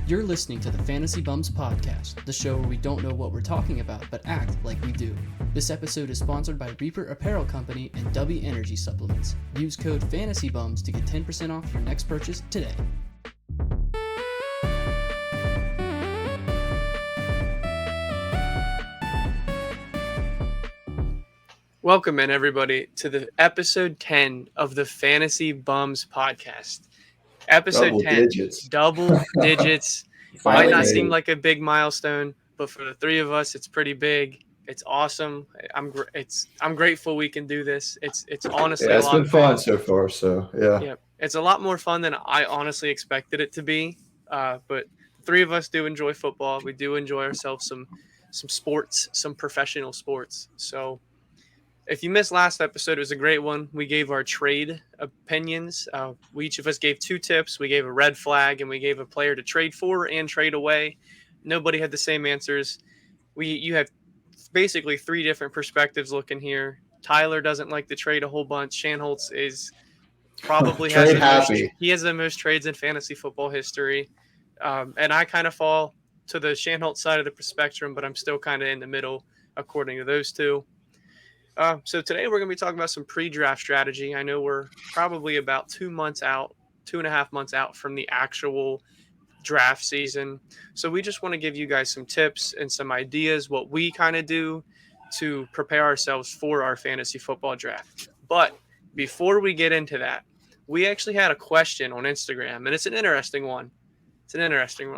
You're listening to the Fantasy Bums Podcast, the show where we don't know what we're talking about, but act like we do. This episode is sponsored by Reaper Apparel Company and W Energy Supplements. Use code FANTASYBUMS to get 10% off your next purchase today. Welcome in, everybody, to the episode 10 of the Fantasy Bums Podcast. Episode 10, double digits. Might not seem like a big milestone, but for the three of us, it's pretty big. It's awesome. I'm grateful we can do this. It's honestly it's been fun so far. So yeah, it's a lot more fun than I honestly expected it to be. But three of us do enjoy football. We do enjoy ourselves some sports, some professional sports. So. If you missed last episode, it was a great one. We gave our trade opinions. Each of us gave two tips. We gave a red flag, and we gave a player to trade for and trade away. Nobody had the same answers. You have basically three different perspectives looking here. Tyler doesn't like to trade a whole bunch. Shanholtz is probably has the most trades in fantasy football history. And I kind of fall to the Shanholtz side of the spectrum, but I'm still kind of in the middle according to those two. So today we're going to be talking about some pre-draft strategy. I know we're probably about 2.5 months out from the actual draft season. So we just want to give you guys some tips and some ideas, what we kind of do to prepare ourselves for our fantasy football draft. But before we get into that, we actually had a question on Instagram, and it's an interesting one.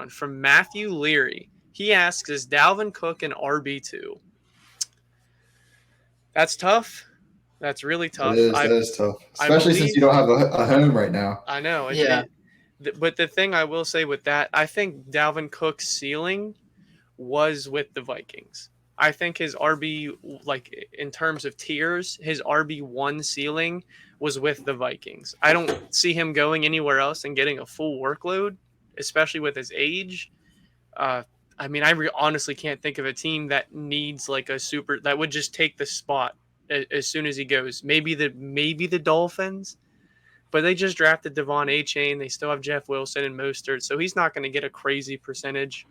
From Matthew Leary. He asks, is Dalvin Cook an RB2? That's tough. That's really tough. That is tough, especially since you don't have a home right now. I know. Yeah. But the thing I will say with that, I think Dalvin Cook's ceiling was with the Vikings. I think his RB, like in terms of tiers, his RB1 ceiling was with the Vikings. I don't see him going anywhere else and getting a full workload, especially with his age. I mean, I honestly can't think of a team that needs like a super that would just take the spot as soon as he goes. Maybe the Dolphins, but they just drafted Devon A-Chain. They still have Jeff Wilson and Mostert, so he's not going to get a crazy percentage.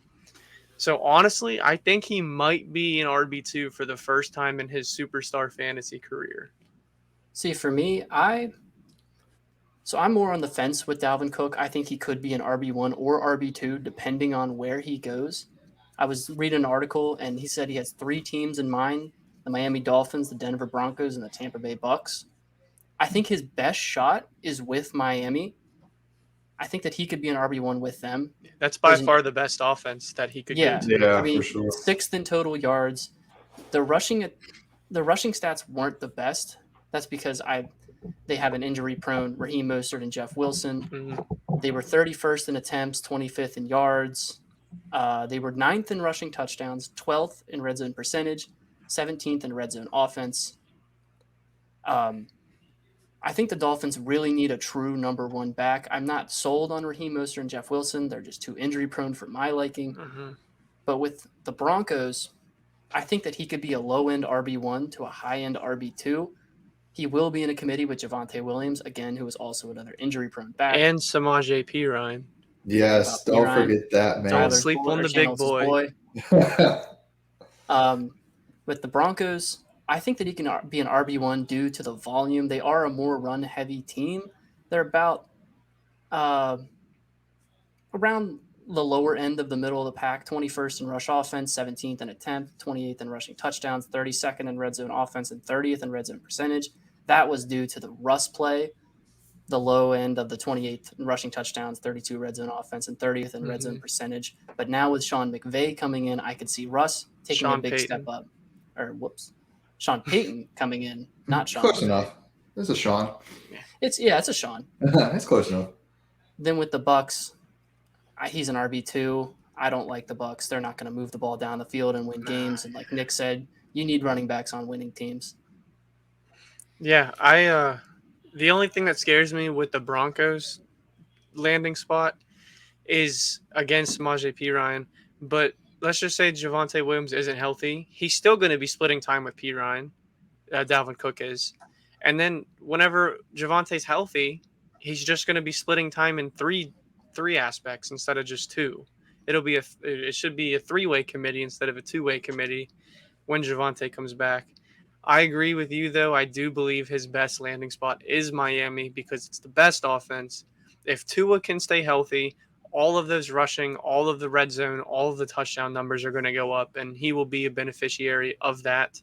So honestly, I think he might be an RB2 for the first time in his superstar fantasy career. See, for me, I'm more on the fence with Dalvin Cook. I think he could be an RB1 or RB2 depending on where he goes. I was reading an article, and he said he has three teams in mind: the Miami Dolphins, the Denver Broncos, and the Tampa Bay Bucks. I think his best shot is with Miami. I think that he could be an RB1 with them. That's by far the best offense that he could get to. Yeah, I mean, for sure. 6th in total yards. The rushing stats weren't the best. That's because they have an injury-prone Raheem Mostert and Jeff Wilson. Mm-hmm. They were 31st in attempts, 25th in yards. They were 9th in rushing touchdowns, 12th in red zone percentage, 17th in red zone offense. I think the Dolphins really need a true number one back. I'm not sold on Raheem Mostert and Jeff Wilson. They're just too injury-prone for my liking. Mm-hmm. But with the Broncos, I think that he could be a low-end RB1 to a high-end RB2. He will be in a committee with Javonte Williams, again, who is also another injury-prone back. And Samaje Perine. Yes, don't forget that, man. Don't sleep on the big boy. With the Broncos, I think that he can be an RB1 due to the volume. They are a more run-heavy team. They're about around the lower end of the middle of the pack, 21st in rush offense, 17th in attempt, 28th in rushing touchdowns, 32nd in red zone offense, and 30th in red zone percentage. That was due to the Russ play, the low end of the 28th in rushing touchdowns, 32 red zone offense, and 30th in red zone percentage. But now with Sean McVay coming in, I could see Russ taking a big step up. Sean Payton coming in, not Sean. Close enough. This is Sean. It's a Sean. It's close enough. Then with the Bucks, he's an RB2. I don't like the Bucks. They're not going to move the ball down the field and win games. And like Nick said, you need running backs on winning teams. Yeah, the only thing that scares me with the Broncos landing spot is against Samaje Perine. But let's just say Javonte Williams isn't healthy. He's still going to be splitting time with Perine. Dalvin Cook is. And then whenever Javonte's healthy, he's just going to be splitting time in three aspects instead of just two. it should be a 3-way committee instead of a 2-way committee when Javonte comes back. I agree with you, though. I do believe his best landing spot is Miami because it's the best offense. If Tua can stay healthy, all of those rushing, all of the red zone, all of the touchdown numbers are going to go up, and he will be a beneficiary of that.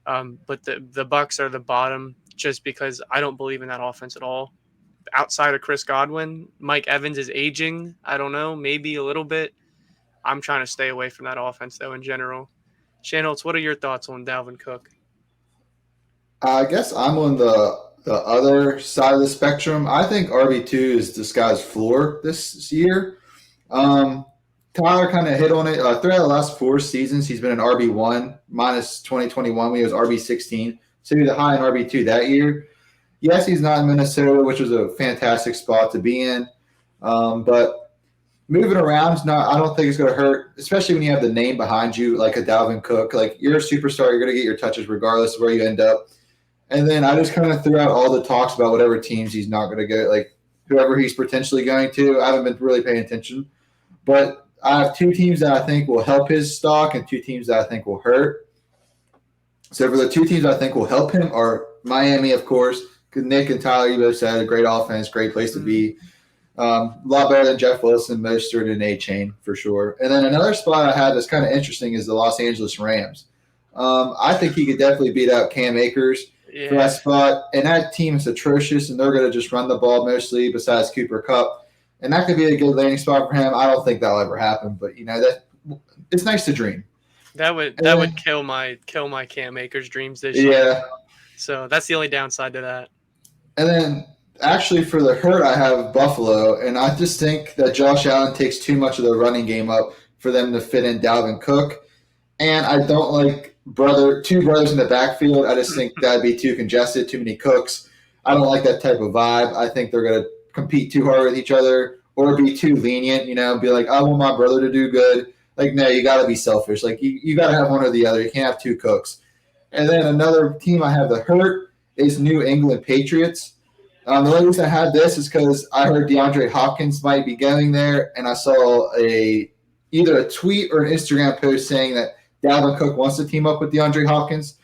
But the Bucs are the bottom just because I don't believe in that offense at all. Outside of Chris Godwin, Mike Evans is aging. I don't know, maybe a little bit. I'm trying to stay away from that offense, though, in general. Shanholtz, what are your thoughts on Dalvin Cook? I guess I'm on the other side of the spectrum. I think RB2 is this guy's floor this year. Tyler kind of hit on it. Throughout the last 4 seasons, he's been an RB1 minus 2021 when he was RB16. So he was high in RB2 that year. Yes, he's not in Minnesota, which was a fantastic spot to be in. But moving around is not. I don't think it's going to hurt, especially when you have the name behind you, like a Dalvin Cook. Like you're a superstar, you're going to get your touches regardless of where you end up. And then I just kind of threw out all the talks about whatever teams he's not going to go, like whoever he's potentially going to. I haven't been really paying attention, but I have 2 teams that I think will help his stock and 2 teams that I think will hurt. So for the 2 teams I think will help him are Miami, of course. Nick and Tyler, you both said a great offense, great place to be. A lot better than Jeff Wilson, Mostert, and A-Chain for sure. And then another spot I had that's kind of interesting is the Los Angeles Rams. I think he could definitely beat out Cam Akers for that spot. And that team is atrocious, and they're going to just run the ball mostly besides Cooper Kupp. And that could be a good landing spot for him. I don't think that'll ever happen, but that it's nice to dream. That would kill my Cam Akers dreams this year. Yeah. So that's the only downside to that. And then actually for the hurt, I have Buffalo, and I just think that Josh Allen takes too much of the running game up for them to fit in Dalvin Cook. And I don't like two brothers in the backfield. I just think that'd be too congested, too many cooks. I don't like that type of vibe. I think they're going to compete too hard with each other or be too lenient, be like, I want my brother to do good. Like, no, you got to be selfish. Like, you got to have one or the other. You can't have 2 cooks. And then another team I have the hurt is New England Patriots. The only reason I had this is because I heard DeAndre Hopkins might be going there, and I saw either a tweet or an Instagram post saying that Dalvin Cook wants to team up with DeAndre Hopkins.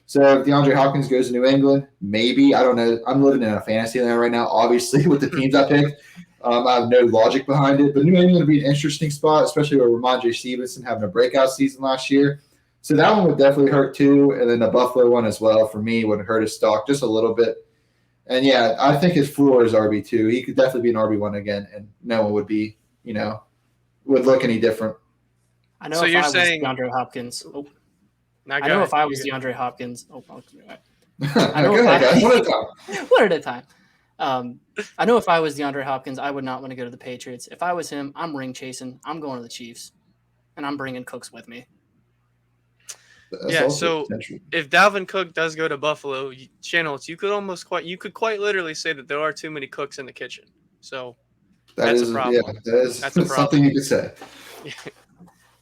So if DeAndre Hopkins goes to New England, maybe. I don't know. I'm living in a fantasy land right now, obviously, with the teams I picked. I have no logic behind it. But New England would be an interesting spot, especially with Ramondre Stevenson having a breakout season last year. So that one would definitely hurt too. And then the Buffalo one as well, for me, would hurt his stock just a little bit. And, yeah, I think his floor is RB2. He could definitely be an RB1 again, and no one would be, would look any different. I know so if I was DeAndre Hopkins. Oh. I know if I was DeAndre Hopkins. Oh, I know one at a time. I know if I was DeAndre Hopkins, I would not want to go to the Patriots. If I was him, I'm ring chasing. I'm going to the Chiefs, and I'm bringing Cooks with me. So if Dalvin Cook does go to Buffalo, Shanholtz, you could quite literally say that there are too many cooks in the kitchen. So that's a problem. Yeah, that's a problem. Something you could say.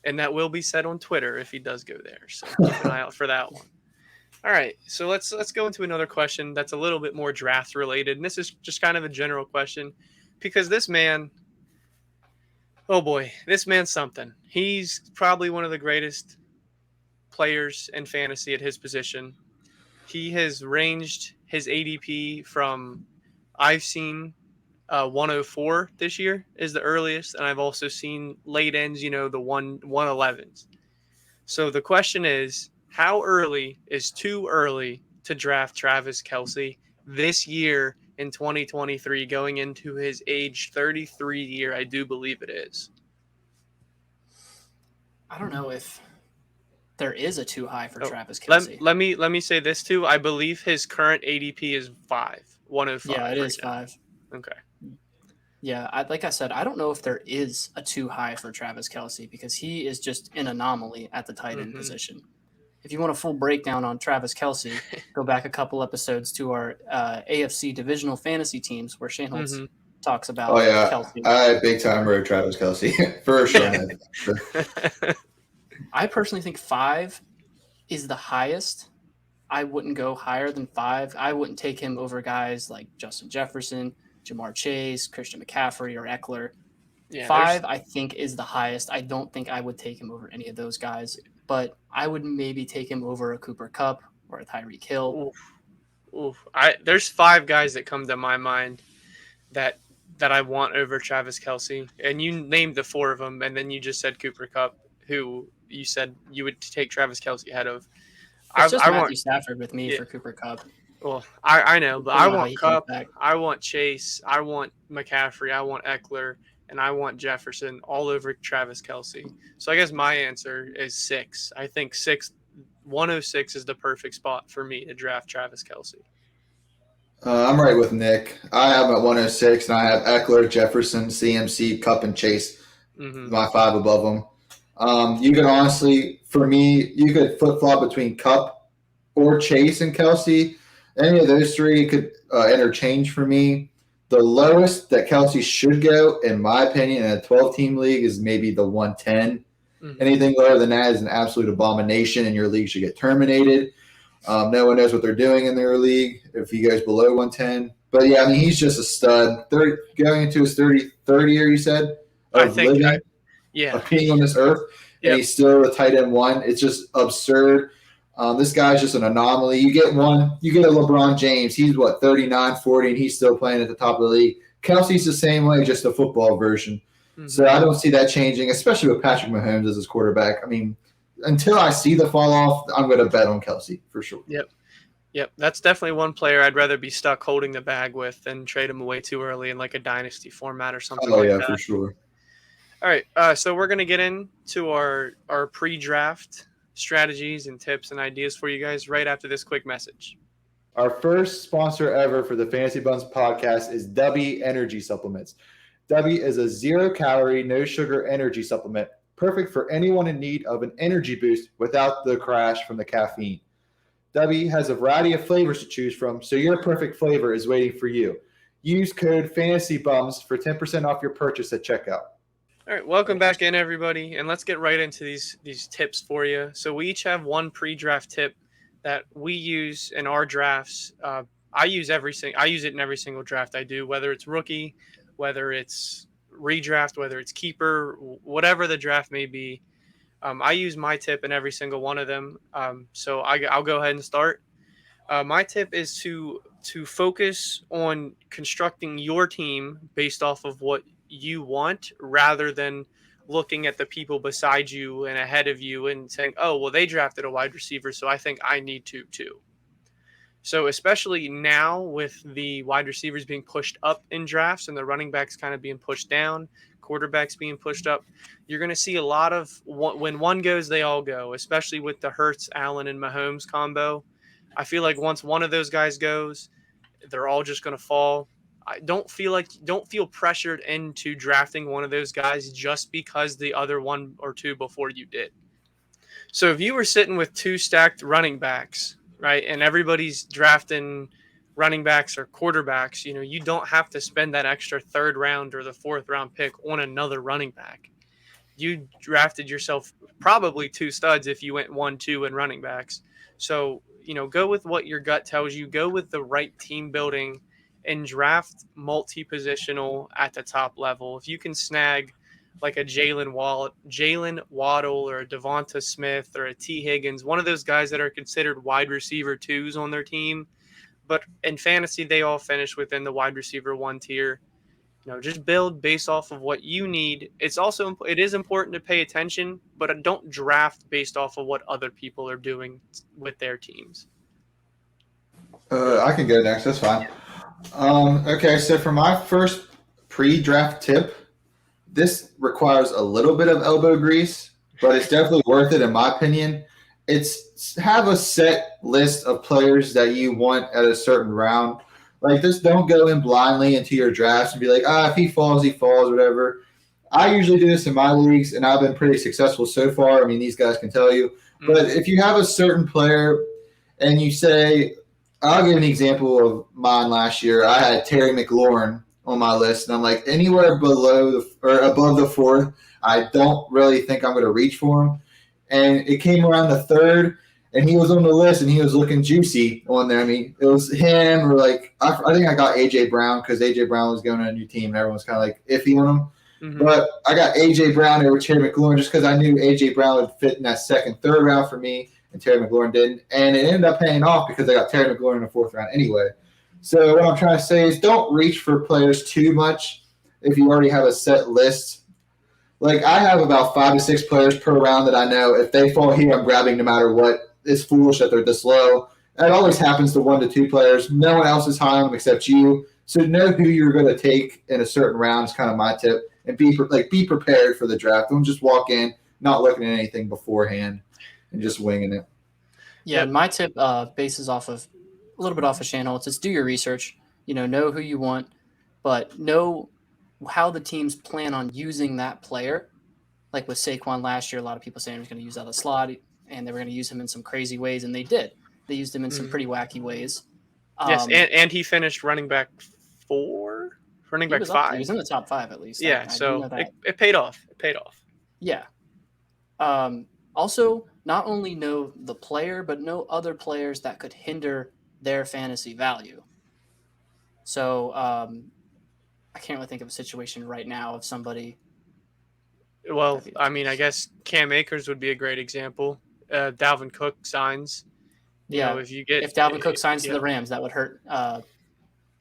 And that will be said on Twitter if he does go there. So keep an eye out for that one. All right, so let's go into another question that's a little bit more draft related. And this is just kind of a general question because this man, oh boy, this man's something. He's probably one of the greatest players in fantasy at his position. He has ranged his ADP from, I've seen 104 this year is the earliest, and I've also seen late ends, the 111s. So the question is, how early is too early to draft Travis Kelce this year in 2023, going into his age 33 year? I do believe it is. I don't know if there is a too high for Travis Kelce. Let me say this too. I believe his current ADP is 105. Yeah, it is 5. Okay. Yeah, like I said, I don't know if there is a too high for Travis Kelce because he is just an anomaly at the tight end position. If you want a full breakdown on Travis Kelce, go back a couple episodes to our AFC divisional fantasy teams where Shanholtz talks about Kelce. I big time rode Travis Kelce for sure. I personally think 5 is the highest. I wouldn't go higher than 5. I wouldn't take him over guys like Justin Jefferson, Jamar Chase, Christian McCaffrey, or Eckler. Yeah, 5, I think, is the highest. I don't think I would take him over any of those guys, but I would maybe take him over a Cooper Cup or a Tyreek Hill. oof, oof. There's 5 guys that come to my mind that I want over Travis Kelsey, and you named the 4 of them, and then you just said Cooper Cup, who you said you would take Travis Kelsey ahead of. It's just I want, Matthew Stafford with me yeah. for Cooper Cup. Well, I know, but I Depending on how want he comes Cup, back. I want Chase, I want McCaffrey, I want Eckler, and I want Jefferson all over Travis Kelsey. So I guess my answer is 6. I think 106 is the perfect spot for me to draft Travis Kelsey. I'm right with Nick. I have him at 106, and I have Eckler, Jefferson, CMC, Cup, and Chase. Mm-hmm. My 5 above them. You could honestly, for me, you could flip flop between Cup or Chase and Kelsey. Any of those 3 could interchange for me. The lowest that Kelsey should go, in my opinion, in a 12-team league is maybe the 110. Mm-hmm. Anything lower than that is an absolute abomination, and your league should get terminated. No one knows what they're doing in their league if he goes below 110. But, yeah, I mean, he's just a stud. Going into his third year, you said, of being on this earth, and he's still a tight end 1. It's just absurd. This guy's just an anomaly. You get a LeBron James. He's, 39, 40, and he's still playing at the top of the league. Kelsey's the same way, just a football version. Mm-hmm. So I don't see that changing, especially with Patrick Mahomes as his quarterback. I mean, until I see the fall off, I'm going to bet on Kelsey for sure. Yep. That's definitely one player I'd rather be stuck holding the bag with than trade him away too early in like a dynasty format or something like that. Oh, yeah, for sure. All right. So we're going to get into our pre-draft strategies and tips and ideas for you guys right after this quick message. Our first sponsor ever for the Fantasy Buns podcast is W Energy Supplements. W is a 0-calorie, no-sugar energy supplement, perfect for anyone in need of an energy boost without the crash from the caffeine. W has a variety of flavors to choose from, so your perfect flavor is waiting for you. Use code FANTASYBUMS for 10% off your purchase at checkout. All right, welcome back in, everybody, and let's get right into these tips for you. So we each have one pre-draft tip that we use in our drafts. I use it in every single draft I do, whether it's rookie, whether it's redraft, whether it's keeper, whatever the draft may be. I use my tip in every single one of them. So I'll go ahead and start. My tip is to focus on constructing your team based off of what you want rather than looking at the people beside you and ahead of you and saying, oh, well, they drafted a wide receiver, so I think I need to too. So especially now with the wide receivers being pushed up in drafts and the running backs kind of being pushed down, quarterbacks being pushed up, you're going to see a lot of when one goes, they all go, especially with the Hurts, Allen, and Mahomes combo. I feel like once one of those guys goes, they're all just going to fall. I don't feel pressured into drafting one of those guys just because the other one or two before you did. So if you were sitting with 2 stacked running backs, right, and everybody's drafting running backs or quarterbacks, you don't have to spend that extra 3rd round or the 4th round pick on another running back. You drafted yourself probably 2 studs if you went 1-2 in running backs. So, go with what your gut tells you. Go with the right team building and draft multi-positional at the top level. If you can snag like a Jalen Waddle or a Devonta Smith or a T. Higgins, one of those guys that are considered wide receiver 2s on their team, but in fantasy, they all finish within the wide receiver 1 tier. Just build based off of what you need. It is important to pay attention, but don't draft based off of what other people are doing with their teams. I can go next. That's fine. Okay, so for my first pre-draft tip, this requires a little bit of elbow grease, but it's definitely worth it in my opinion. It's have a set list of players that you want at a certain round. Like, just don't go in blindly into your drafts and be like, if he falls, whatever. I usually do this in my leagues, and I've been pretty successful so far. I mean, these guys can tell you. But if you have a certain player and you say, I'll give an example of mine last year. I had Terry McLaurin on my list, and I'm like, anywhere below or above the 4th, I don't really think I'm going to reach for him. And it came around the 3rd, and he was on the list, and he was looking juicy on there. I mean, it was him, or like I think I got A.J. Brown because A.J. Brown was going to a new team, and everyone was kind of like iffy on him. Mm-hmm. But I got A.J. Brown over Terry McLaurin just because I knew A.J. Brown would fit in that second, third round for me, and Terry McLaurin didn't. And it ended up paying off because I got Terry McLaurin in the fourth round anyway. So what I'm trying to say is don't reach for players too much if you already have a set list. Like I have about 5 to 6 players per round that I know if they fall here, I'm grabbing no matter what. It's foolish that they're this low. It always happens to 1 to 2 players. No one else is high on them except you. So know who you're going to take in a certain round is kind of my tip, and be prepared for the draft. Don't just walk in not looking at anything beforehand and just winging it. Yeah, Yep. my tip bases off of a little bit off of Shanholtz is do your research. Know who you want, but know how the teams plan on using that player. Like with Saquon last year, a lot of people saying he was going to use out of the slot, and they were going to use him in some crazy ways, and they did. They used him in some pretty wacky ways. Yes, and he finished running back 4, running He back was up there. He 5. was in the top 5 at least. Yeah, I do know so that. it paid off. It paid off. Yeah. Also, not only know the player, but know other players that could hinder their fantasy value. So I can't really think of a situation right now of somebody. Well, I mean, I guess Cam Akers would be a great example. Dalvin Cook signs. If you get if Dalvin Cook signs to yeah. the Rams, that would hurt. That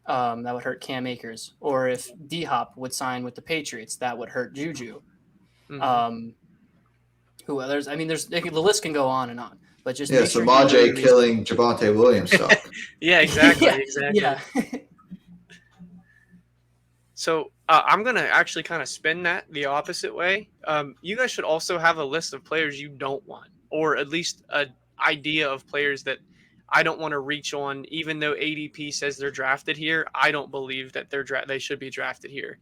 would hurt Cam Akers. Or if D Hop would sign with the Patriots, that would hurt Juju. Mm-hmm. Who others? I mean, the list can go on and on. But just Yeah, make so sure you know your Majay killing Javonte Williams stuff. Yeah, exactly. yeah, Exactly. Yeah. So I'm going to actually kind of spin that the opposite way. You guys should also have a list of players you don't want, or at least an idea of players that I don't want to reach on, even though ADP says they're drafted here. I don't believe that they should be drafted here.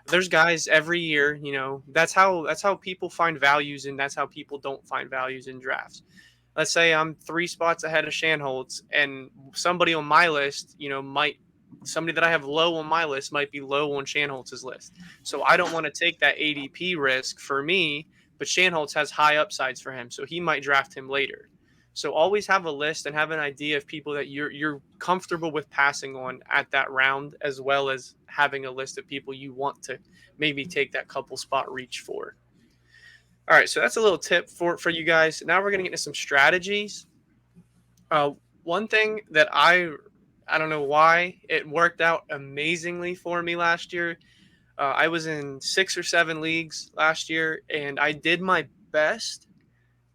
There's guys every year, that's how people find values, and that's how people don't find values in drafts. Let's say I'm 3 spots ahead of Shanholtz, and somebody on my list, somebody that I have low on my list might be low on Shanholtz's list. So I don't want to take that ADP risk for me, but Shanholtz has high upsides for him, so he might draft him later. So always have a list and have an idea of people that you're comfortable with passing on at that round, as well as having a list of people you want to maybe take that couple spot reach for. All right, so that's a little tip for you guys. Now we're going to get into some strategies. One thing that I don't know why it worked out amazingly for me last year. I was in 6 or 7 leagues last year, and I did my best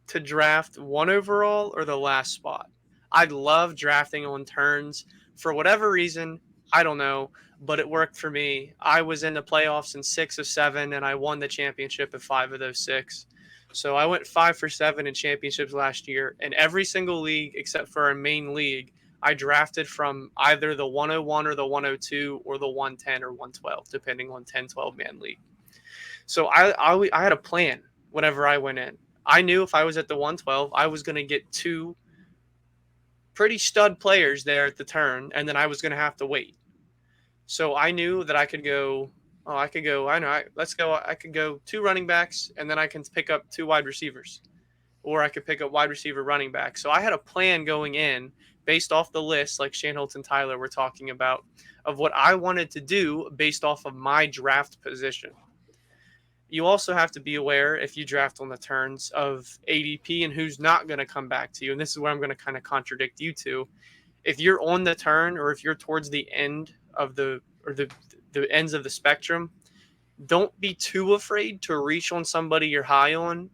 to draft 1 overall or the last spot. I love drafting on turns. For whatever reason, I don't know, but it worked for me. I was in the playoffs in 6 of 7, and I won the championship in 5 of those 6. So I went 5 for 7 in championships last year, and every single league except for our main league, I drafted from either the 101 or the 102 or the 110 or 112, depending on 10-12 man league. So I had a plan whenever I went in. I knew if I was at the 112, I was going to get 2 pretty stud players there at the turn, and then I was going to have to wait. So I knew that I could go, I could go 2 running backs, and then I can pick up 2 wide receivers. Or I could pick up wide receiver running back. So I had a plan going in based off the list, like Shanholtz and Tyler were talking about, of what I wanted to do based off of my draft position. You also have to be aware, if you draft on the turns, of ADP and who's not going to come back to you. And this is where I'm going to kind of contradict you two. If you're on the turn, or if you're towards the end of the ends of the spectrum, don't be too afraid to reach on somebody you're high on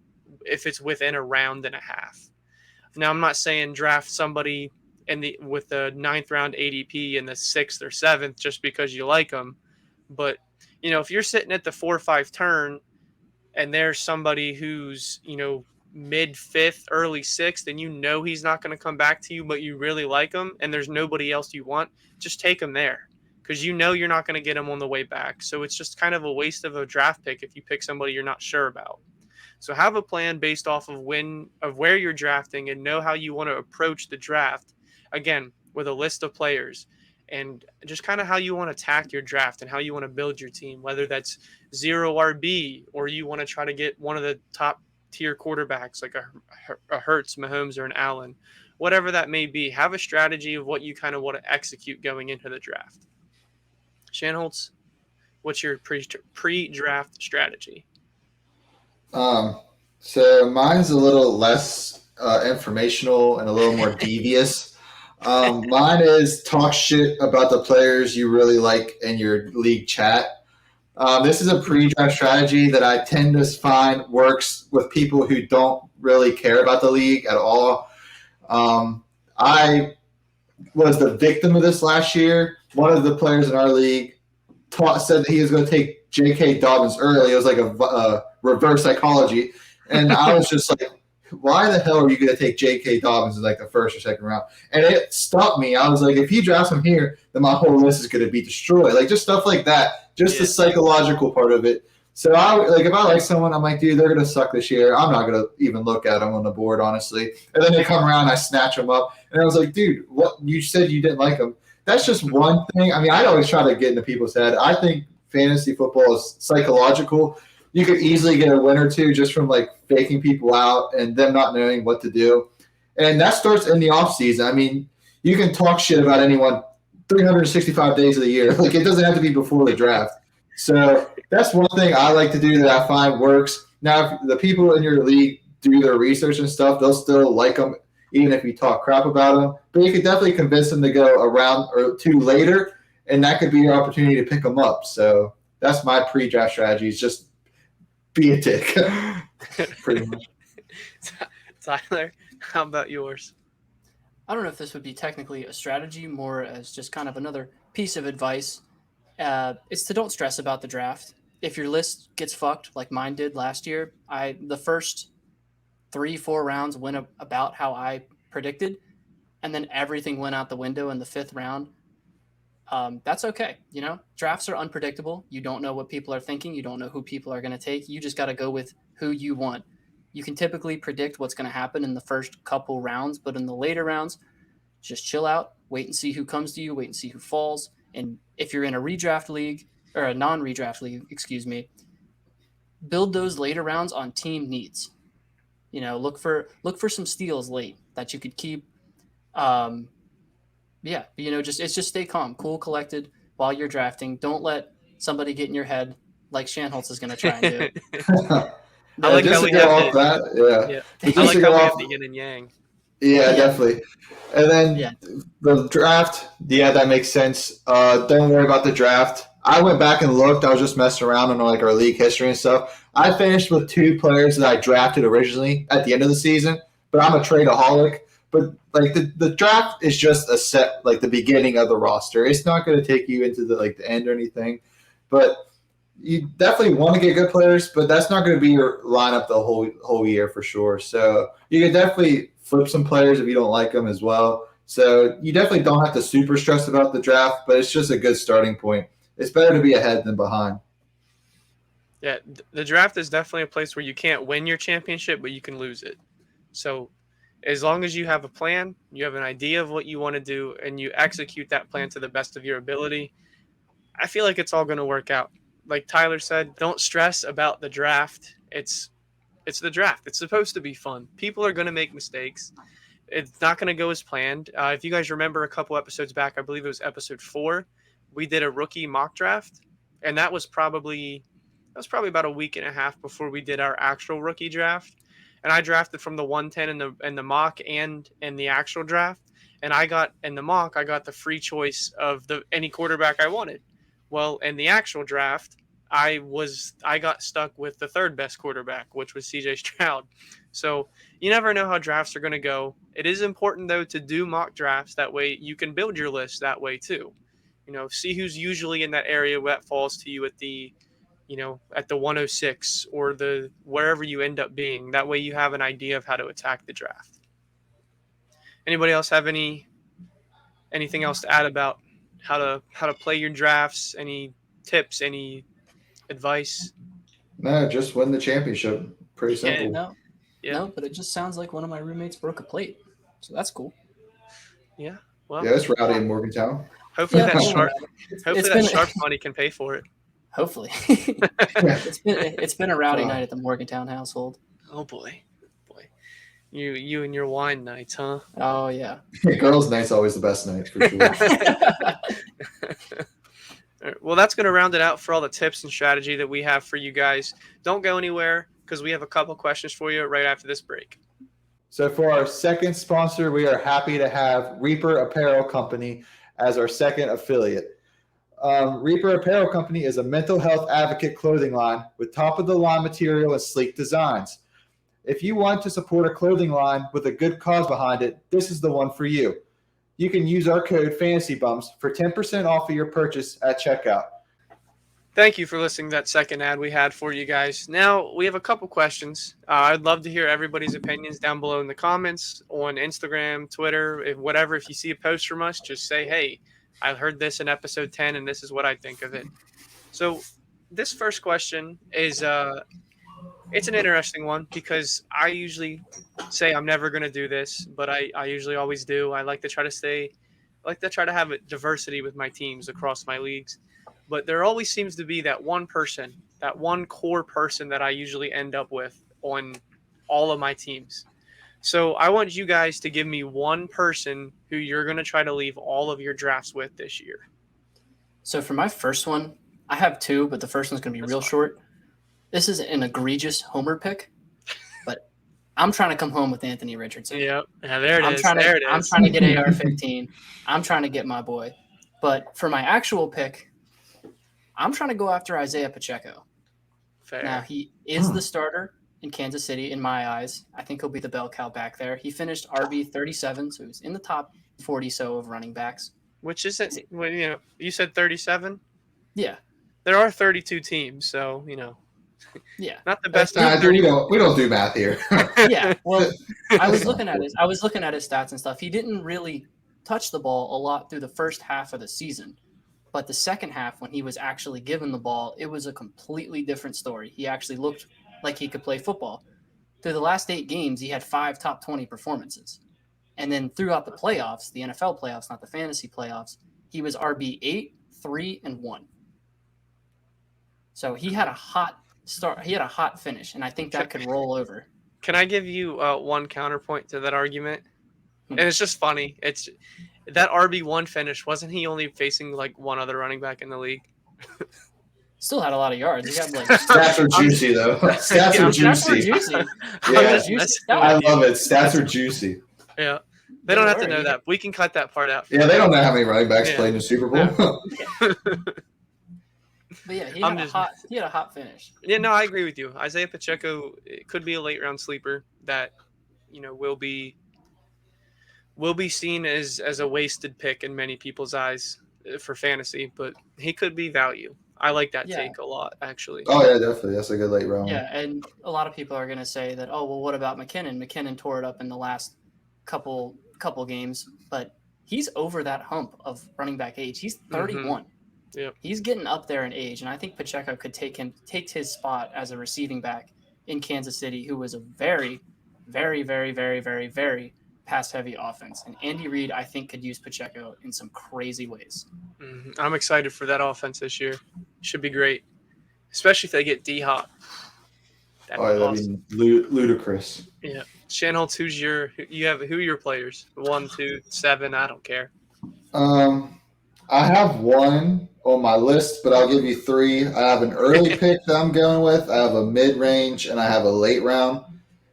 if it's within a round and a half. Now, I'm not saying draft somebody with the 9th round ADP in the 6th or 7th just because you like them. But, if you're sitting at the 4 or 5 turn and there's somebody who's, mid 5th, early 6th, and he's not going to come back to you, but you really like him and there's nobody else you want, just take him there. Because you're not going to get him on the way back. So it's just kind of a waste of a draft pick if you pick somebody you're not sure about. So have a plan based off of where you're drafting, and know how you want to approach the draft. Again, with a list of players, and just kind of how you want to attack your draft and how you want to build your team, whether that's 0 RB or you want to try to get one of the top tier quarterbacks like a Hurts, Mahomes, or an Allen, whatever that may be. Have a strategy of what you kind of want to execute going into the draft. Shanholtz, What's your pre-draft strategy? So mine's a little less informational and a little more devious. Mine is talk shit about the players you really like in your league chat. This is a pre-draft strategy that I tend to find works with people who don't really care about the league at all. I was the victim of this last year. One of the players in our league said that he was going to take J.K. Dobbins early. It was like a reverse psychology. And I was just like, why the hell are you going to take J.K. Dobbins in like the first or second round? And it stopped me. I was like, if he drafts him here, then my whole list is going to be destroyed. Like just stuff like that, just the psychological part of it. So if I like someone, I'm like, dude, they're going to suck this year. I'm not going to even look at them on the board, honestly. And then they come around, I snatch them up. And I was like, dude, what? You said you didn't like them. That's just one thing. I mean, I always try to get into people's head. I think fantasy football is psychological. You could easily get a win or two just from like faking people out and them not knowing what to do. And that starts in the off season. I mean, you can talk shit about anyone 365 days of the year. Like it doesn't have to be before the draft. So that's one thing I like to do that I find works. Now, if the people in your league do their research and stuff, they'll still like them even if you talk crap about them. But you could definitely convince them to go a round or two later, and that could be your opportunity to pick them up. So that's my pre-draft strategy, is just be a dick, pretty much. Tyler, how about yours? I don't know if this would be technically a strategy, more as just kind of another piece of advice. It's to don't stress about the draft. If your list gets fucked like mine did last year, the first 3-4 rounds went about how I predicted, and then everything went out the window in the 5th round. That's okay. You know, drafts are unpredictable. You don't know what people are thinking. You don't know who people are going to take. You just got to go with who you want. You can typically predict what's going to happen in the first couple rounds, but in the later rounds, just chill out, wait and see who comes to you, wait and see who falls. And if you're in a redraft league or a non-redraft league, build those later rounds on team needs. You know, look for some steals late that you could keep. Just stay calm, cool, collected while you're drafting. Don't let somebody get in your head like Shanholtz is going to try and do. I like how we have the yin and yang. Yeah, definitely. And then the draft, that makes sense. Don't worry about the draft. I went back and looked. I was just messing around on like our league history and stuff. I finished with 2 players that I drafted originally at the end of the season, but I'm a tradeaholic. But like the draft is just a set, like the beginning of the roster. It's not going to take you into the end or anything. But you definitely want to get good players, but that's not going to be your lineup the whole year for sure. So you can definitely flip some players if you don't like them as well. So you definitely don't have to super stress about the draft, but it's just a good starting point. It's better to be ahead than behind. Yeah, the draft is definitely a place where you can't win your championship, but you can lose it. So as long as you have a plan, you have an idea of what you want to do, and you execute that plan to the best of your ability, I feel like it's all going to work out. Like Tyler said, don't stress about the draft. It's the draft. It's supposed to be fun. People are going to make mistakes. It's not going to go as planned. If you guys remember a couple episodes back, I believe it was episode 4, we did a rookie mock draft, and that was probably about a week and a half before we did our actual rookie draft. And I drafted from the 110 in the mock and in the actual draft. And in the mock, I got the free choice of any quarterback I wanted. Well, in the actual draft, I got stuck with the 3rd best quarterback, which was CJ Stroud. So you never know how drafts are going to go. It is important, though, to do mock drafts. That way you can build your list that way, too. You know, see who's usually in that area that falls to you at the 106 or wherever you end up being. That way you have an idea of how to attack the draft. Anybody else have anything else to add about how to play your drafts? Any tips, any advice? No, just win the championship. Pretty simple. No, but it just sounds like one of my roommates broke a plate. So that's cool. Yeah. Well, it's rowdy in Morgantown. Hopefully that sharp money can pay for it. Hopefully. It's been a rowdy night at the Morgantown household. Oh boy. You and your wine nights, huh? Oh yeah. Girls' night's always the best night for sure. All right, well, that's going to round it out for all the tips and strategy that we have for you guys. Don't go anywhere because we have a couple questions for you right after this break. So for our second sponsor, we are happy to have Reaper Apparel Company as our second affiliate. Reaper Apparel Company is a mental health advocate clothing line with top-of-the-line material and sleek designs. If you want to support a clothing line with a good cause behind it, this is the one for you. You can use our code FANTASYBUMS for 10% off of your purchase at checkout. Thank you for listening to that second ad we had for you guys. Now, we have a couple questions. I'd love to hear everybody's opinions down below in the comments on Instagram, Twitter, whatever. If you see a post from us, just say, hey, I heard this in episode 10, and this is what I think of it. So this first question is it's an interesting one because I usually say I'm never going to do this, but I usually always do. I like to try to have a diversity with my teams across my leagues. But there always seems to be that one person, that one core person that I usually end up with on all of my teams. So I want you guys to give me one person who you're going to try to leave all of your drafts with this year. So for my first one, I have two, but the first one's going to be real short. This is an egregious homer pick, but I'm trying to come home with Anthony Richardson. Yep. Yeah, there it is. I'm trying to get AR-15. I'm trying to get my boy. But for my actual pick, I'm trying to go after Isaiah Pacheco. Fair. Now, he is the starter in Kansas City in my eyes. I think he'll be the bell cow back there. He finished RB 37, so he's in the top 40 so of running backs. Which isn't, well, you said 37? Yeah. There are 32 teams, so, Yeah. not the best. We don't do math here. Yeah. Well, I was looking at his stats and stuff. He didn't really touch the ball a lot through the first half of the season. But the second half, when he was actually given the ball, it was a completely different story. He actually looked like he could play football. Through the last 8 games, he had 5 top 20 performances. And then throughout the playoffs, the NFL playoffs, not the fantasy playoffs, he was RB 8, 3, and 1. So he had a hot start. He had a hot finish, and I think that could roll over. Can I give you one counterpoint to that argument? And it's just funny. It's that RB1 finish. Wasn't he only facing like one other running back in the league? Still had a lot of yards. He had like stats are juicy though. Stats are juicy. Yeah, I love it. Stats are juicy. Yeah, they don't have to know that. We can cut that part out. Yeah, they don't know how many running backs played in the Super Bowl. But yeah, he had a hot finish. Yeah, no, I agree with you. Isaiah Pacheco, it could be a late round sleeper that will be seen as a wasted pick in many people's eyes for fantasy, but he could be value. I like that take a lot, actually. Oh, yeah, definitely. That's a good late round. Yeah, and a lot of people are going to say that, oh, well, what about McKinnon? McKinnon tore it up in the last couple games, but he's over that hump of running back age. He's 31. Yep. He's getting up there in age, and I think Pacheco could take his spot as a receiving back in Kansas City, who was a very, very, very, very, very, very pass-heavy offense. And Andy Reid, I think, could use Pacheco in some crazy ways. I'm excited for that offense this year. Should be great, especially if they get D-Hop. That'd be ludicrous. Yeah. Shanholtz, who are your players? 1, 2, 7, I don't care. I have one on my list, but I'll give you 3. I have an early pick that I'm going with. I have a mid-range, and I have a late round.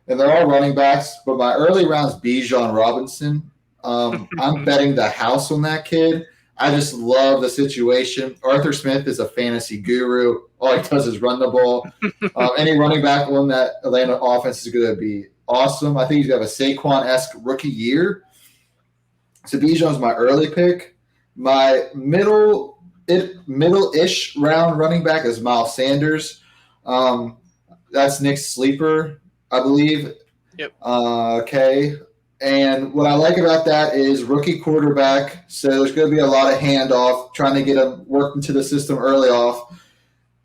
And they're all running backs, but my early round's Bijan Robinson. I'm betting the house on that kid. I just love the situation. Arthur Smith is a fantasy guru. All he does is run the ball. Any running back on that Atlanta offense is going to be awesome. I think he's going to have a Saquon-esque rookie year. So Bijan's my early pick. My middle-ish round running back is Miles Sanders. That's Nick's sleeper, I believe. Yep. Okay. And what I like about that is rookie quarterback. So there's going to be a lot of handoff, trying to get him worked into the system early off.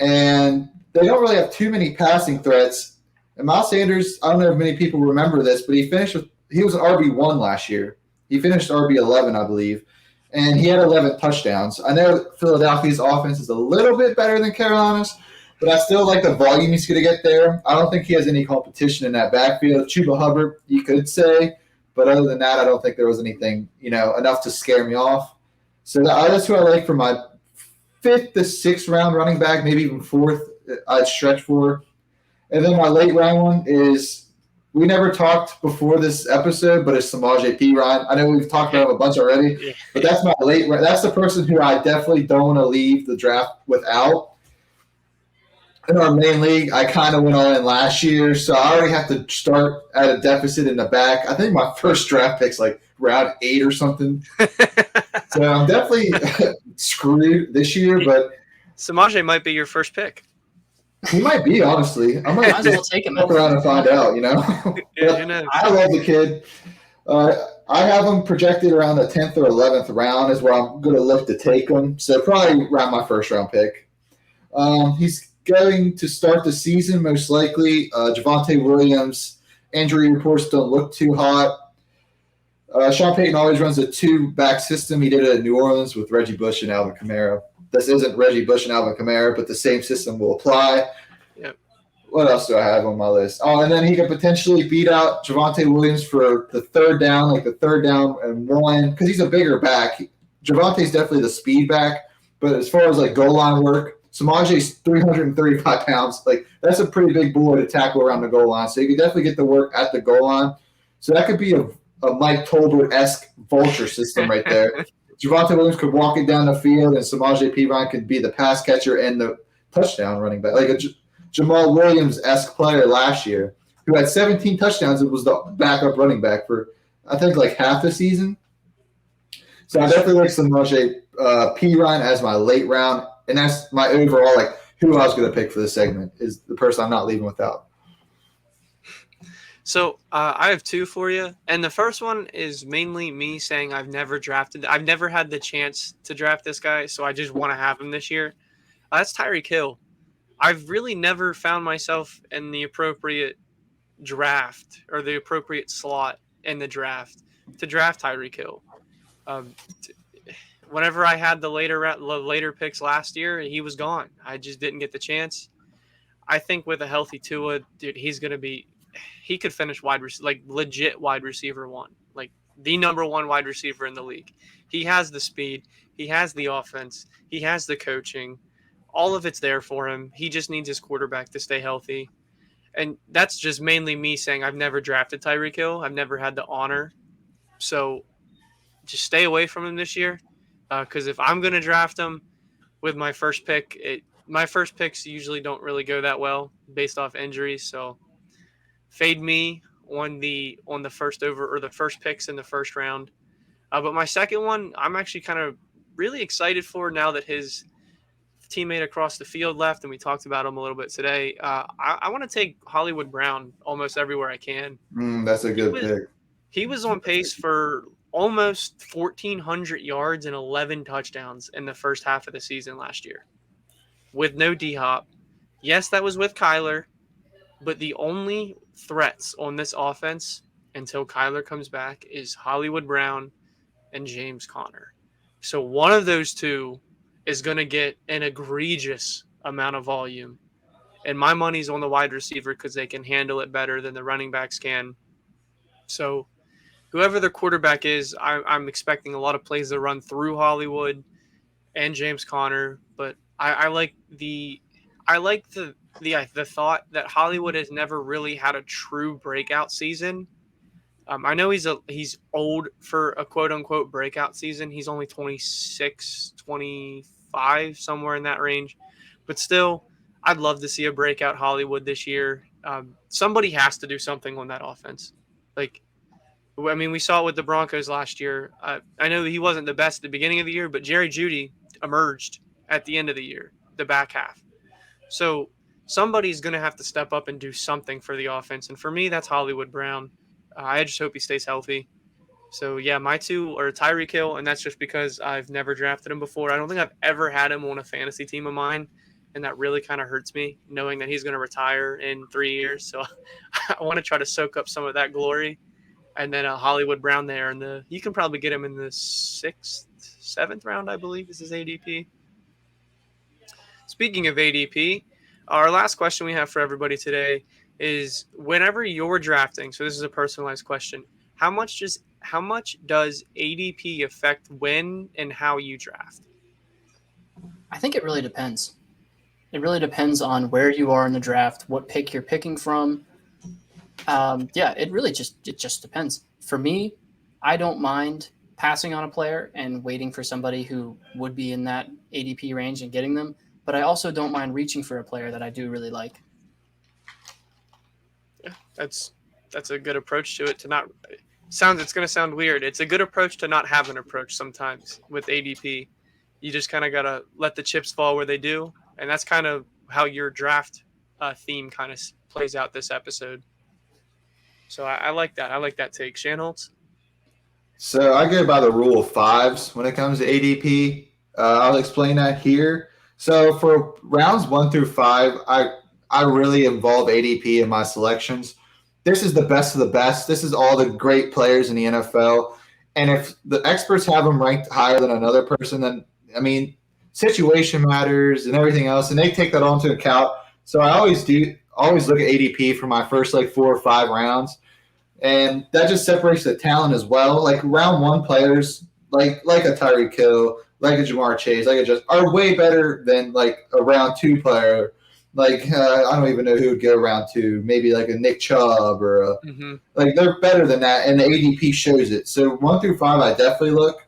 And they don't really have too many passing threats. And Miles Sanders, I don't know if many people remember this, but he was an RB1 last year. He finished RB11, I believe. And he had 11 touchdowns. I know Philadelphia's offense is a little bit better than Carolina's, but I still like the volume he's going to get there. I don't think he has any competition in that backfield. Chuba Hubbard, you could say. But other than that, I don't think there was anything, enough to scare me off. So that's who I like for my fifth to sixth round running back, maybe even fourth. I'd stretch for. And then my late round one is we never talked before this episode, but it's Samaje Perine. I know we've talked about him a bunch already, Yeah. but that's my late. That's the person who I definitely don't want to leave the draft without. In our main league, I kind of went all in last year, so I already have to start at a deficit in the back. I think my first draft pick's like round 8 or something. So I'm definitely screwed this year, but Samaje might be your first pick. he might be, honestly. I might Might as well just take him. look around and find out, Yeah, who knows? I love the kid. I have him projected around the 10th or 11th round is where I'm going to look to take him. So probably around my first round pick. He's going to start the season most likely. Javonte Williams, injury reports don't look too hot. Sean Payton always runs a 2-back system. He did it at New Orleans with Reggie Bush and Alvin Kamara. This isn't Reggie Bush and Alvin Kamara, but the same system will apply. Yep. What else do I have on my list? Oh, and then he could potentially beat out Javonte Williams for the third down, like the third down and one, because he's a bigger back. Javonte's definitely the speed back, but as far as like goal line work, Samaje's 335 pounds. Like that's a pretty big boy to tackle around the goal line. So you could definitely get the work at the goal line. So that could be a Mike Tolbert-esque vulture system right there. Javonte Williams could walk it down the field, and Samaje Perine could be the pass catcher and the touchdown running back. Like a Jamal Williams-esque player last year who had 17 touchdowns and was the backup running back for, I think, like half the season. So I definitely like Samaje Perine as my late round. And that's my overall, like, who I was going to pick for this segment is the person I'm not leaving without. So I have 2 for you. And the first one is mainly me saying I've never had the chance to draft this guy, so I just want to have him this year. That's Tyreek Hill. I've really never found myself in the appropriate draft or the appropriate slot in the draft to draft Tyreek Hill. Whenever I had the later picks last year, he was gone. I just didn't get the chance. I think with a healthy Tua, dude, he could finish legit wide receiver 1, like the number 1 wide receiver in the league. He has the speed, he has the offense, he has the coaching. All of it's there for him. He just needs his quarterback to stay healthy. And that's just mainly me saying I've never drafted Tyreek Hill. I've never had the honor. So just stay away from him this year. Because if I'm going to draft him with my first pick, my first picks usually don't really go that well based off injuries. So fade me on the first over or the first picks in the first round. But my second one, I'm actually kind of really excited for now that his teammate across the field left, and we talked about him a little bit today. I want to take Hollywood Brown almost everywhere I can. That's a good pick. He was on pace for almost 1,400 yards and 11 touchdowns in the first half of the season last year with no D-Hop. Yes, that was with Kyler, but the only threats on this offense until Kyler comes back is Hollywood Brown and James Conner. So one of those two is going to get an egregious amount of volume. And my money's on the wide receiver because they can handle it better than the running backs can. So whoever the quarterback is, I'm expecting a lot of plays to run through Hollywood and James Conner. But I like the thought that Hollywood has never really had a true breakout season. I know he's old for a quote-unquote breakout season. He's only 26, 25, somewhere in that range. But still, I'd love to see a breakout Hollywood this year. Somebody has to do something on that offense. We saw it with the Broncos last year. I know he wasn't the best at the beginning of the year, but Jerry Jeudy emerged at the end of the year, the back half. So somebody's going to have to step up and do something for the offense. And for me, that's Hollywood Brown. I just hope he stays healthy. So, yeah, my 2 are Tyreek Hill, and that's just because I've never drafted him before. I don't think I've ever had him on a fantasy team of mine, and that really kind of hurts me, knowing that he's going to retire in 3 years. So I want to try to soak up some of that glory. And then Hollywood Brown there. You can probably get him in the 6th, 7th round, I believe, is his ADP. Speaking of ADP, our last question we have for everybody today is whenever you're drafting, so this is a personalized question, how much does ADP affect when and how you draft? I think it really depends. It really depends on where you are in the draft, what pick you're picking from. Yeah, it just depends. For me, I don't mind passing on a player and waiting for somebody who would be in that ADP range and getting them. But I also don't mind reaching for a player that I do really like. Yeah, that's a good approach to it. To not sounds it's going to sound weird. It's a good approach to not have an approach sometimes with ADP. You just kind of got to let the chips fall where they do, and that's kind of how your draft theme kind of plays out this episode. So I like that. I like that take, Shanholtz. So I go by the rule of fives when it comes to ADP. I'll explain that here. So for rounds 1 through 5, I really involve ADP in my selections. This is the best of the best. This is all the great players in the NFL. And if the experts have them ranked higher than another person, then I mean, situation matters and everything else, and they take that all into account. So I always look at ADP for my first like 4 or 5 rounds, and that just separates the talent as well. Like round one players, like a Tyreek Hill, like a Jamar Chase, like a just are way better than like a round 2 player. Like I don't even know who would go round 2. Maybe like a Nick Chubb or like they're better than that, and the ADP shows it. So 1 through 5, I definitely look.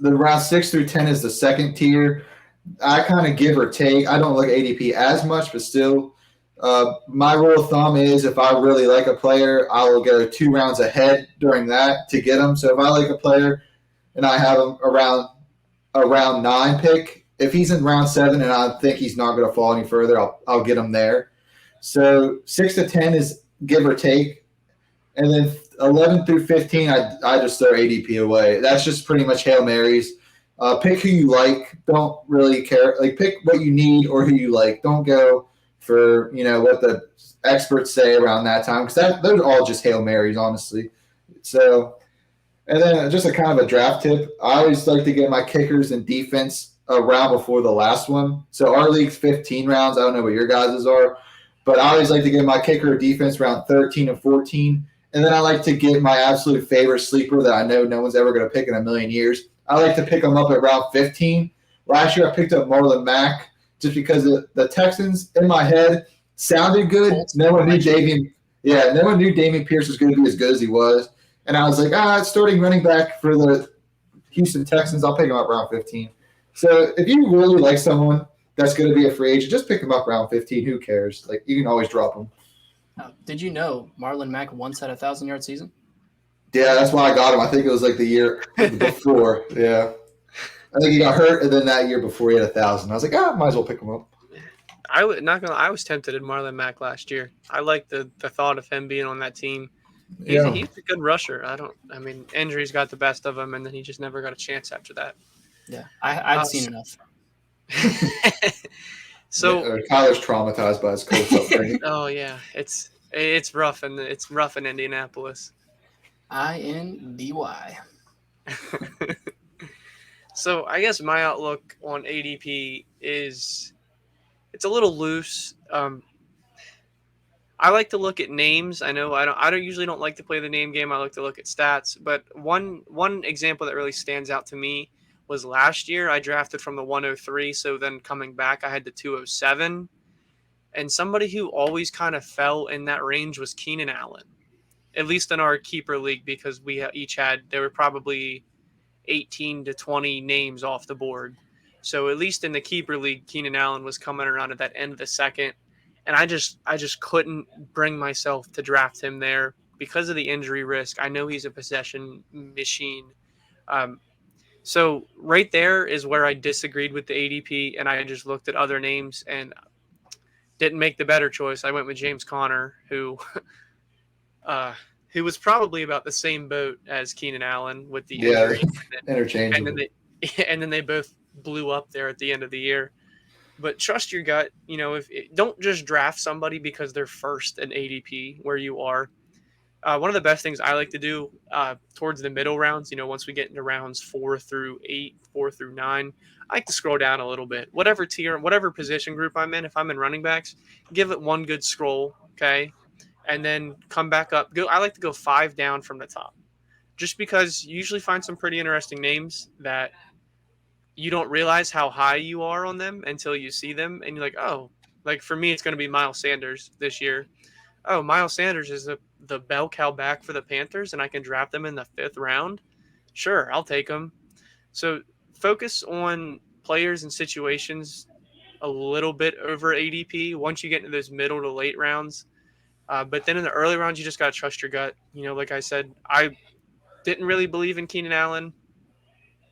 The round 6 through 10 is the second tier. I kind of give or take. I don't look at ADP as much, but still, my rule of thumb is if I really like a player, I will go 2 rounds ahead during that to get them. So if I like a player and I have him around a round 9 pick, if he's in round 7 and I think he's not going to fall any further, I'll get him there. So 6 to 10 is give or take, and then 11 through 15, I just throw ADP away. That's just pretty much Hail Marys. Pick who you like. Don't really care. Like pick what you need or who you like. Don't go for what the experts say around that time, because those are all just Hail Marys, honestly. So, and then just a kind of a draft tip. I always like to get my kickers and defense a round before the last one. So our league's 15 rounds. I don't know what your guys's are, but I always like to get my kicker or defense around 13 and 14. And then I like to get my absolute favorite sleeper that I know no one's ever going to pick in a million years. I like to pick them up at round 15. Last year I picked up Marlon Mack just because the Texans in my head sounded good. No one knew Dameon Pierce was going to be as good as he was. And I was like, starting running back for the Houston Texans, I'll pick him up round 15. So if you really like someone that's going to be a free agent, just pick him up round 15. Who cares? Like, you can always drop him. Did you know Marlon Mack once had a 1,000-yard season? Yeah, that's why I got him. I think it was like the year before. Yeah. I think he got hurt, and then that year before he had 1,000. I was like, might as well pick him up. I was tempted in Marlon Mack last year. I like the thought of him being on that team. He's a good rusher. Injuries got the best of him, and then he just never got a chance after that. Yeah, I'd seen enough. So Kyler's traumatized by his coach upbringing. Oh yeah, it's rough, and it's rough in Indianapolis. INDY. So I guess my outlook on ADP is it's a little loose. I like to look at names. I know I don't usually don't like to play the name game. I like to look at stats. But one example that really stands out to me was last year. I drafted from the 103, so then coming back I had the 207. And somebody who always kind of fell in that range was Keenan Allen, at least in our keeper league, because we each had, there were probably 18 to 20 names off the board. So at least in the keeper league, Keenan Allen was coming around at that end of the second. And I just couldn't bring myself to draft him there because of the injury risk. I know he's a possession machine. So right there is where I disagreed with the ADP, and I just looked at other names and didn't make the better choice. I went with James Conner, who was probably about the same boat as Keenan Allen with the injury. Interchangeable. And then they both blew up there at the end of the year. But trust your gut. Don't just draft somebody because they're first in ADP where you are. One of the best things I like to do towards the middle rounds, once we get into rounds 4 through 8, 4 through 9, I like to scroll down a little bit. Whatever tier, whatever position group I'm in, if I'm in running backs, give it one good scroll, okay? And then come back up. I like to go 5 down from the top, just because you usually find some pretty interesting names that you don't realize how high you are on them until you see them, and you're like, oh, like for me, it's going to be Miles Sanders this year. Oh, Miles Sanders is the bell cow back for the Panthers, and I can draft them in the 5th round. Sure, I'll take them. So focus on players and situations a little bit over ADP once you get into those middle to late rounds. But then in the early rounds, you just got to trust your gut. Like I said, I didn't really believe in Keenan Allen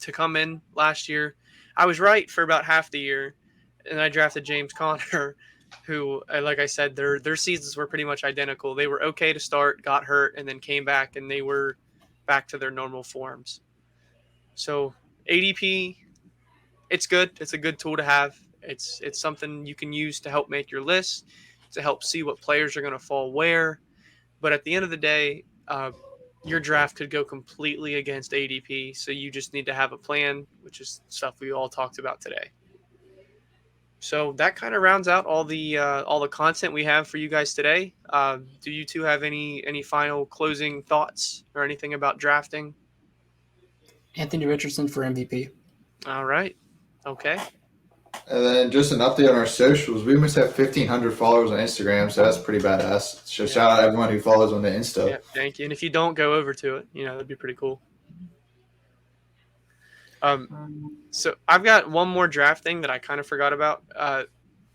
to come in last year. I was right for about half the year, and I drafted James Conner, who, like I said, their seasons were pretty much identical. They were okay to start, got hurt, and then came back, and they were back to their normal forms. So ADP, it's good. It's a good tool to have. It's something you can use to help make your list, to help see what players are going to fall where. But at the end of the day, your draft could go completely against ADP. So you just need to have a plan, which is stuff we all talked about today. So that kind of rounds out all the content we have for you guys today. Do you two have any final closing thoughts or anything about drafting? Anthony Richardson for MVP. All right. Okay. And then just an update on our socials. We almost have 1,500 followers on Instagram, so that's pretty badass. So shout out everyone who follows on the Insta. Yeah, thank you. And if you don't, go over to it. That'd be pretty cool. So I've got one more draft thing that I kind of forgot about.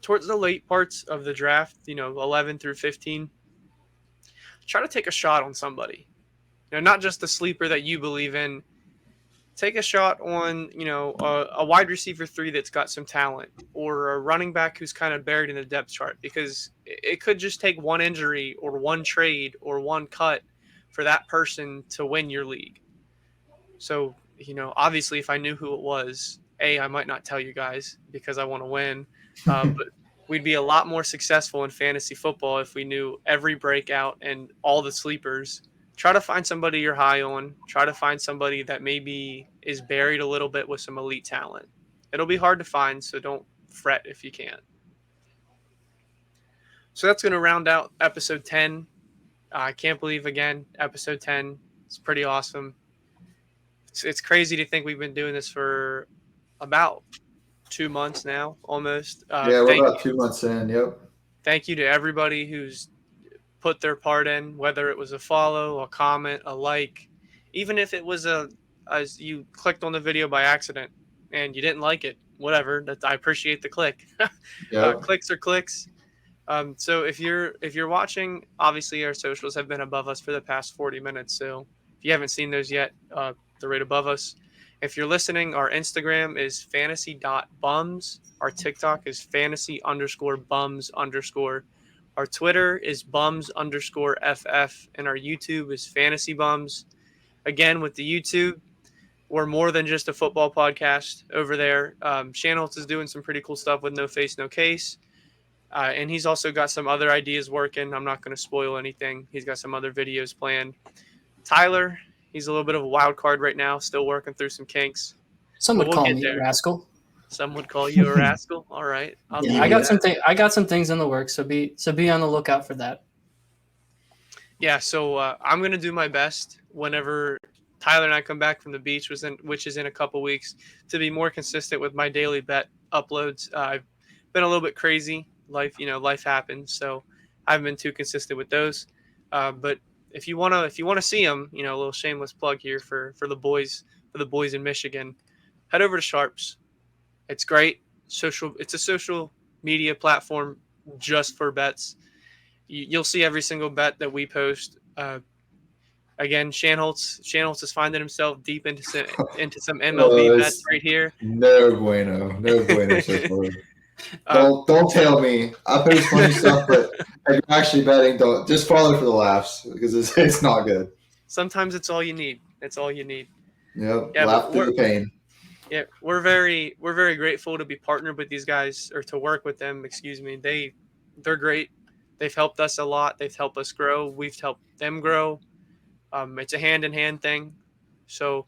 Towards the late parts of the draft, 11 through 15, try to take a shot on somebody. Not just the sleeper that you believe in. Take a shot on, a wide receiver 3 that's got some talent, or a running back who's kind of buried in the depth chart, because it could just take one injury or one trade or one cut for that person to win your league. So, obviously if I knew who it was, I might not tell you guys because I want to win, but we'd be a lot more successful in fantasy football if we knew every breakout and all the sleepers. Try to find somebody you're high on. Try to find somebody that maybe is buried a little bit with some elite talent. It'll be hard to find, so don't fret if you can't. So that's going to round out episode 10. I can't believe, again, episode 10. It's pretty awesome. It's crazy to think we've been doing this for about 2 months now, almost. Yeah, we're about 2 months in. Yep. Thank you to everybody who's put their part in, whether it was a follow, a comment, a like, even if it was as you clicked on the video by accident and you didn't like it, whatever. I appreciate the click. Yep. Clicks are clicks. So if you're watching, obviously our socials have been above us for the past 40 minutes. So if you haven't seen those yet, they're right above us. If you're listening, our Instagram is fantasy.bums. Our TikTok is fantasy_bums_. Our Twitter is bums_ff, and our YouTube is fantasy bums. Again, with the YouTube, we're more than just a football podcast over there. Shanholtz is doing some pretty cool stuff with No Face, No Case. And he's also got some other ideas working. I'm not going to spoil anything. He's got some other videos planned. Tyler, he's a little bit of a wild card right now, still working through some kinks. Some would call me a rascal. Some would call you a rascal. All right. I got some things in the works, so be on the lookout for that. Yeah, so I'm going to do my best whenever Tyler and I come back from the beach, which is in a couple weeks, to be more consistent with my daily bet uploads. I've been a little bit crazy. Life happens, so I haven't been too consistent with those. But if you wanna see them, a little shameless plug here for the boys in Michigan, head over to Sharps. It's great. It's a social media platform just for bets. You'll see every single bet that we post. Again, Shanholtz is finding himself deep into some MLB bets right here. No bueno so far. Don't tell me. I post funny stuff, but if you're actually betting, don't just follow for the laughs because it's not good. Sometimes it's all you need. It's all you need. Yep. Yeah, laugh through the pain. Yeah, we're very grateful to be partnered with these guys, or to work with them. Excuse me. They're great. They've helped us a lot. They've helped us grow. We've helped them grow. It's a hand-in-hand thing. So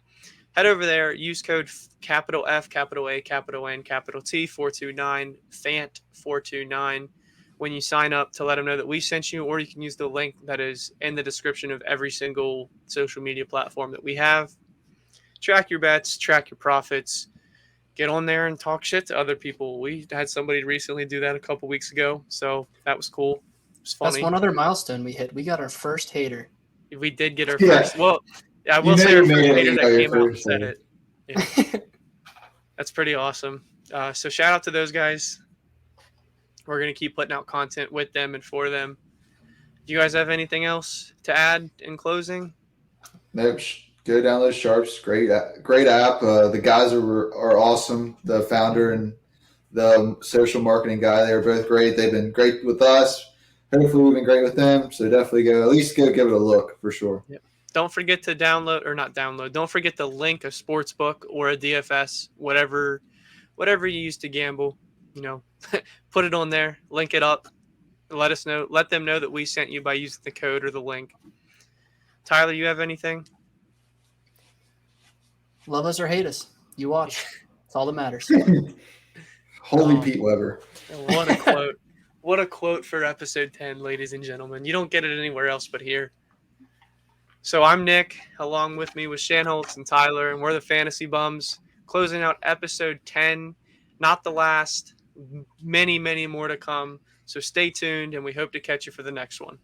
head over there. Use code capital F, capital A, capital N, capital T, 429, FANT429 when you sign up, to let them know that we sent you, or you can use the link that is in the description of every single social media platform that we have. Track your bets, track your profits. get on there and talk shit to other people. We had somebody recently do that a couple weeks ago, so that was cool. It was That's funny. one other milestone we hit. We got our first hater. We did get our Yeah. first. Well, I You will know say you our made first it when hater you that got your came out and first said hater. it. Yeah. That's pretty awesome. So shout out to those guys. We're gonna keep putting out content with them and for them. Do you guys have anything else to add in closing? Nope. Go download Sharps. Great app. The guys are awesome. The founder and the social marketing guy, they're both great. They've been great with us. Hopefully, we've been great with them. So definitely at least go give it a look for sure. Yep. Don't forget to download or not download. Don't forget to link a sports book or a DFS, whatever you use to gamble. You know, put it on there, link it up, let us know. Let them know that we sent you by using the code or the link. Tyler, you have anything? Love us or hate us. You watch. That's all that matters. Holy Pete Weber. What a quote. What a quote for episode 10, ladies and gentlemen. You don't get it anywhere else but here. So I'm Nick. Along with me was Shanholtz and Tyler, and we're the Fantasy Bums, closing out episode 10. Not the last. Many, many more to come. So stay tuned, and we hope to catch you for the next one.